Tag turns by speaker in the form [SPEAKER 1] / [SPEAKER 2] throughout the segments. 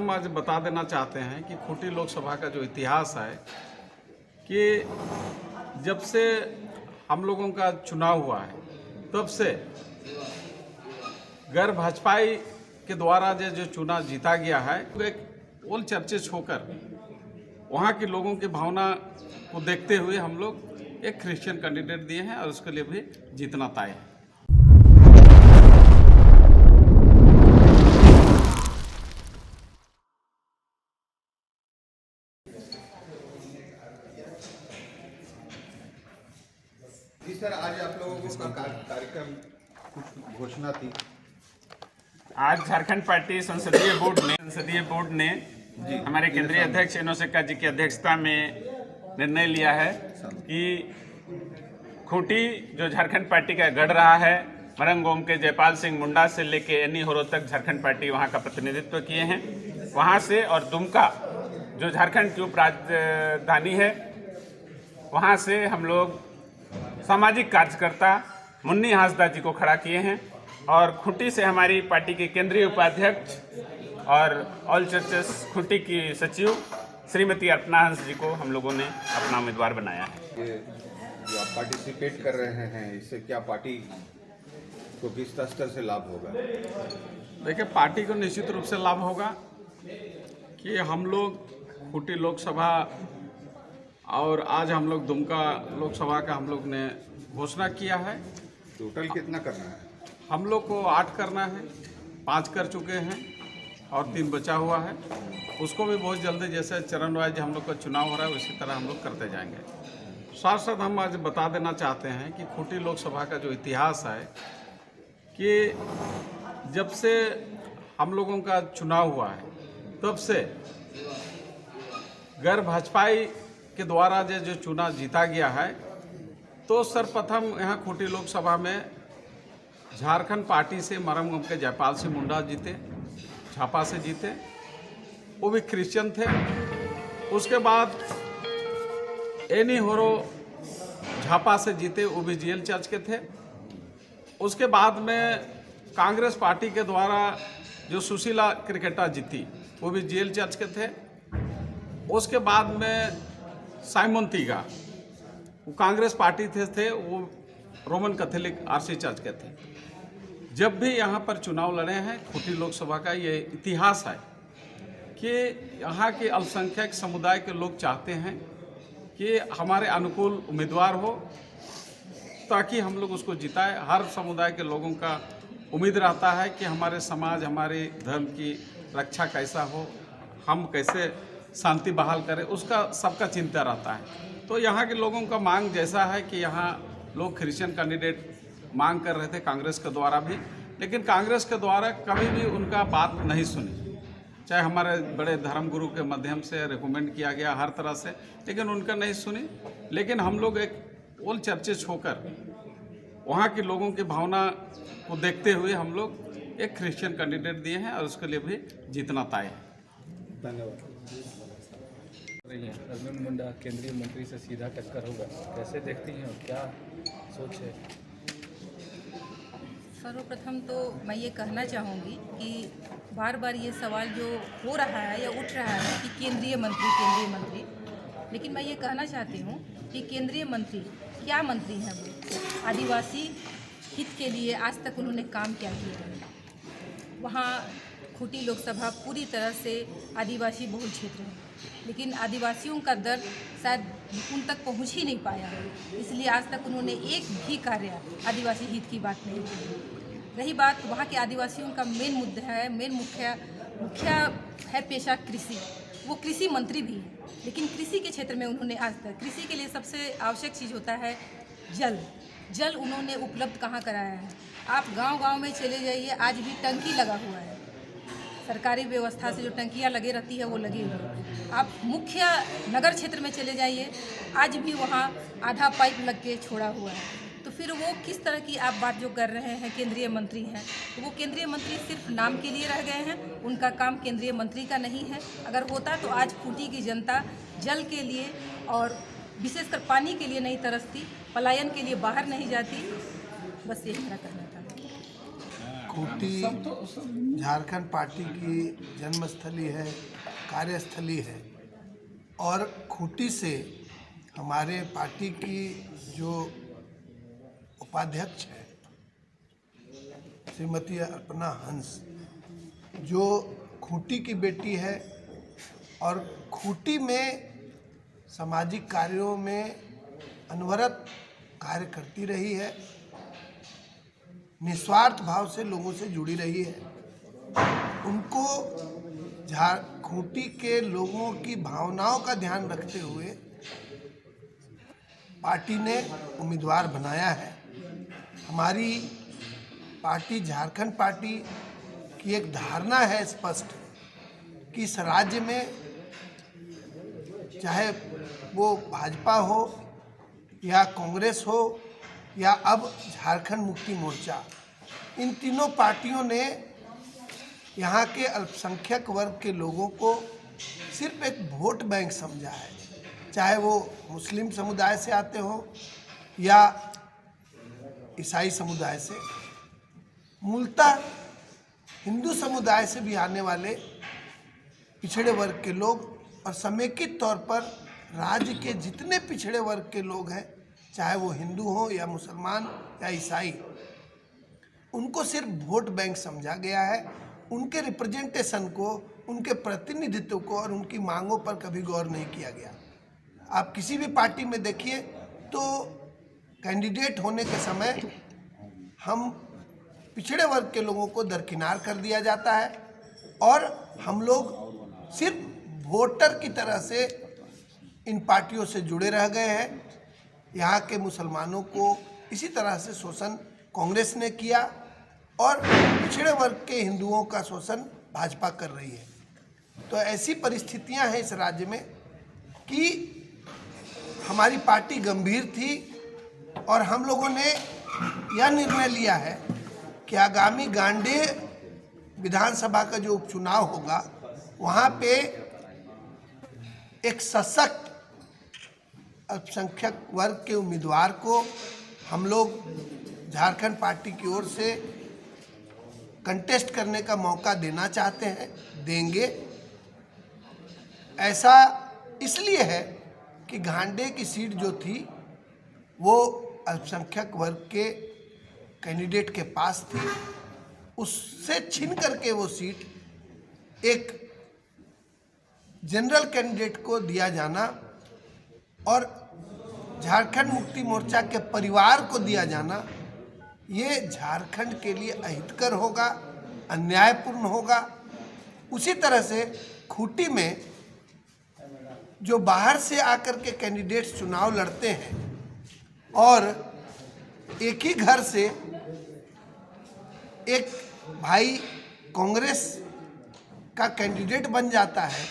[SPEAKER 1] हम आज बता देना चाहते हैं कि खूंटी लोकसभा का जो इतिहास है कि जब से हम लोगों का चुनाव हुआ है तब से गैर भाजपाई के द्वारा जो चुनाव जीता गया है वो एक ओल चर्चित होकर वहाँ के लोगों की भावना को देखते हुए हम लोग एक क्रिश्चियन कैंडिडेट दिए हैं और उसके लिए भी जीतना तय है।
[SPEAKER 2] जी सर, आज आप लोगों को कार्यक्रम कुछ घोषणा थी।
[SPEAKER 3] आज झारखंड पार्टी संसदीय बोर्ड ने हमारे केंद्रीय अध्यक्ष एनो सिक्का जी की अध्यक्षता में निर्णय लिया है कि खूंटी जो झारखंड पार्टी का गढ़ रहा है, मरंगोम के जयपाल सिंह मुंडा से लेके एनी होरो तक झारखंड पार्टी वहां का प्रतिनिधित्व किए हैं। वहां से और दुमका जो झारखंड की उप राजधानी है, वहां से हम लोग सामाजिक कार्यकर्ता मुन्नी हांसदा जी को खड़ा किए हैं और खूंटी से हमारी पार्टी के केंद्रीय उपाध्यक्ष और ऑल चर्चेस खूंटी की सचिव श्रीमती अर्पणा हंस जी को हम लोगों ने अपना उम्मीदवार बनाया है।
[SPEAKER 2] ये जो आप पार्टिसिपेट कर रहे हैं, इससे क्या पार्टी को किस स्तर से लाभ होगा?
[SPEAKER 1] देखिए, पार्टी को निश्चित रूप से लाभ होगा कि हम लोग खूंटी लोकसभा और आज हम लोग दुमका लोकसभा का हम लोग ने घोषणा किया है।
[SPEAKER 2] टोटल कितना करना है?
[SPEAKER 1] हम लोग को 8 करना है, 5 कर चुके हैं और 3 बचा हुआ है। उसको भी बहुत जल्दी, जैसे चरण वाइज हम लोग का चुनाव हो रहा है, उसी तरह हम लोग करते जाएंगे। साथ साथ हम आज बता देना चाहते हैं कि खूंटी लोकसभा का जो इतिहास है कि जब से हम लोगों का चुनाव हुआ है तब से गैर भाजपाई के द्वारा जो चुनाव जीता गया है, तो सर्वप्रथम यहाँ खूंटी लोकसभा में झारखंड पार्टी से मरंगोम के जयपाल सिंह मुंडा जीते, झापा से जीते, वो भी क्रिश्चियन थे। उसके बाद एनी होरो झापा से जीते, वो भी जीएल चर्च के थे। उसके बाद में कांग्रेस पार्टी के द्वारा जो सुशीला क्रिकेटा जीती, वो भी जीएल चर्च के थे। उसके बाद में साइमन तीगा, वो कांग्रेस पार्टी थे, वो रोमन कैथोलिक आरसी चर्च के थे। जब भी यहाँ पर चुनाव लड़े हैं, खूंटी लोकसभा का ये इतिहास है कि यहाँ के अल्पसंख्यक समुदाय के लोग चाहते हैं कि हमारे अनुकूल उम्मीदवार हो ताकि हम लोग उसको जिताएं। हर समुदाय के लोगों का उम्मीद रहता है कि हमारे समाज, हमारे धर्म की रक्षा कैसा हो, हम कैसे शांति बहाल करें, उसका सबका चिंता रहता है। तो यहाँ के लोगों का मांग जैसा है कि यहाँ लोग क्रिश्चियन कैंडिडेट मांग कर रहे थे कांग्रेस के द्वारा भी, लेकिन कांग्रेस के द्वारा कभी भी उनका बात नहीं सुनी। चाहे हमारे बड़े धर्मगुरु के माध्यम से रिकमेंड किया गया हर तरह से, लेकिन उनका नहीं सुनी। लेकिन हम लोग एक ओल चर्चित होकर वहाँ के लोगों की भावना को देखते हुए हम लोग एक क्रिश्चियन कैंडिडेट दिए हैं और उसके लिए भी जीतना तय है।
[SPEAKER 2] धन्यवाद।
[SPEAKER 4] अर्जुन मुंडा केंद्रीय मंत्री से सीधा टक्कर होगा, कैसे देखती हैं और क्या सोच है?
[SPEAKER 5] सर्वप्रथम तो मैं ये कहना चाहूँगी कि बार बार ये सवाल जो हो रहा है या उठ रहा है कि केंद्रीय मंत्री, लेकिन मैं ये कहना चाहती हूँ कि केंद्रीय मंत्री क्या मंत्री हैं? वो आदिवासी हित के लिए आज तक उन्होंने काम क्या किया है? वहाँ खूंटी लोकसभा पूरी तरह से आदिवासी बहुल क्षेत्र है, लेकिन आदिवासियों का दर्द शायद उन तक पहुंच ही नहीं पाया, इसलिए आज तक उन्होंने एक भी कार्य आदिवासी हित की बात नहीं की। रही बात वहाँ के आदिवासियों का मेन मुद्दा है, मुख्य है पेशा कृषि। वो कृषि मंत्री भी हैं, लेकिन कृषि के क्षेत्र में उन्होंने आज तक, कृषि के लिए सबसे आवश्यक चीज़ होता है जल उन्होंने उपलब्ध कहाँ कराया है? आप गांव-गांव में चले जाइए, आज भी टंकी लगा हुआ है। सरकारी व्यवस्था से जो टंकियाँ लगे रहती है वो लगी हुई है। आप मुख्य नगर क्षेत्र में चले जाइए, आज भी वहाँ आधा पाइप लग के छोड़ा हुआ है। तो फिर वो किस तरह की आप बात जो कर रहे हैं, केंद्रीय मंत्री हैं, तो वो केंद्रीय मंत्री सिर्फ नाम के लिए रह गए हैं, उनका काम केंद्रीय मंत्री का नहीं है। अगर होता तो आज खूंटी की जनता जल के लिए और विशेषकर पानी के लिए नहीं तरसती, पलायन के लिए बाहर नहीं जाती। बस यही मेरा कहना था।
[SPEAKER 6] खूंटी झारखंड पार्टी की जन्मस्थली है, कार्यस्थली है और खूंटी से हमारे पार्टी की जो उपाध्यक्ष है श्रीमती अर्पणा हंस, जो खूंटी की बेटी है और खूंटी में सामाजिक कार्यों में अनवरत कार्य करती रही है, निस्वार्थ भाव से लोगों से जुड़ी रही है। उनको खूंटी के लोगों की भावनाओं का ध्यान रखते हुए पार्टी ने उम्मीदवार बनाया है। हमारी पार्टी झारखंड पार्टी की एक धारणा है स्पष्ट कि इस राज्य में चाहे वो भाजपा हो या कांग्रेस हो या अब झारखंड मुक्ति मोर्चा, इन तीनों पार्टियों ने यहाँ के अल्पसंख्यक वर्ग के लोगों को सिर्फ एक वोट बैंक समझा है, चाहे वो मुस्लिम समुदाय से आते हो या ईसाई समुदाय से। मूलतः हिंदू समुदाय से भी आने वाले पिछड़े वर्ग के लोग और समेकित तौर पर राज्य के जितने पिछड़े वर्ग के लोग हैं, चाहे वो हिंदू हो या मुसलमान या ईसाई, उनको सिर्फ वोट बैंक समझा गया है। उनके रिप्रेजेंटेशन को, उनके प्रतिनिधित्व को और उनकी मांगों पर कभी गौर नहीं किया गया। आप किसी भी पार्टी में देखिए तो कैंडिडेट होने के समय हम पिछड़े वर्ग के लोगों को दरकिनार कर दिया जाता है और हम लोग सिर्फ वोटर की तरह से इन पार्टियों से जुड़े रह गए हैं। यहाँ के मुसलमानों को इसी तरह से शोषण कांग्रेस ने किया और पिछड़े वर्ग के हिंदुओं का शोषण भाजपा कर रही है। तो ऐसी परिस्थितियां हैं इस राज्य में कि हमारी पार्टी गंभीर थी और हम लोगों ने यह निर्णय लिया है कि आगामी गांडे विधानसभा का जो उपचुनाव होगा वहाँ पे एक सशक्त अल्पसंख्यक वर्ग के उम्मीदवार को हम लोग झारखंड पार्टी की ओर से कंटेस्ट करने का मौका देना चाहते हैं, देंगे। ऐसा इसलिए है कि घांडे की सीट जो थी वो अल्पसंख्यक वर्ग के कैंडिडेट के पास थी, उससे छीन करके वो सीट एक जनरल कैंडिडेट को दिया जाना और झारखंड मुक्ति मोर्चा के परिवार को दिया जाना, ये झारखंड के लिए अहितकर होगा, अन्यायपूर्ण होगा। उसी तरह से खूंटी में जो बाहर से आकर के कैंडिडेट्स चुनाव लड़ते हैं और एक ही घर से एक भाई कांग्रेस का कैंडिडेट बन जाता है,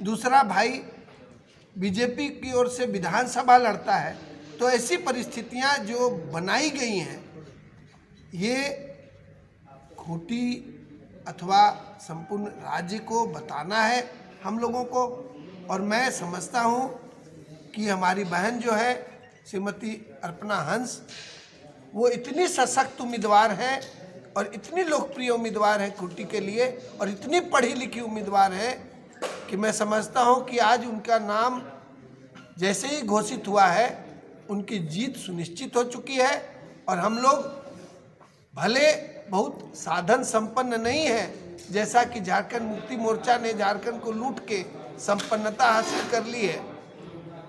[SPEAKER 6] दूसरा भाई बीजेपी की ओर से विधानसभा लड़ता है, तो ऐसी परिस्थितियां जो बनाई गई हैं ये खूंटी अथवा संपूर्ण राज्य को बताना है हम लोगों को। और मैं समझता हूँ कि हमारी बहन जो है श्रीमती अर्पणा हंस, वो इतनी सशक्त उम्मीदवार है और इतनी लोकप्रिय उम्मीदवार है खूंटी के लिए और इतनी पढ़ी लिखी उम्मीदवार है कि मैं समझता हूँ कि आज उनका नाम जैसे ही घोषित हुआ है उनकी जीत सुनिश्चित हो चुकी है। और हम लोग भले बहुत साधन संपन्न नहीं है, जैसा कि झारखंड मुक्ति मोर्चा ने झारखंड को लूट के संपन्नता हासिल कर ली है,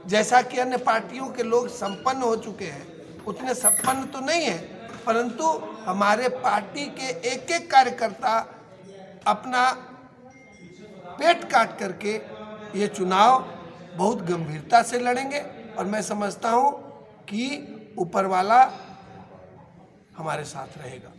[SPEAKER 6] जैसा कि अन्य पार्टियों के लोग संपन्न हो चुके हैं, उतने संपन्न तो नहीं है, परंतु हमारे पार्टी के एक एक कार्यकर्ता अपना पेट काट करके ये चुनाव बहुत गंभीरता से लड़ेंगे और मैं समझता हूँ कि ऊपर वाला हमारे साथ रहेगा।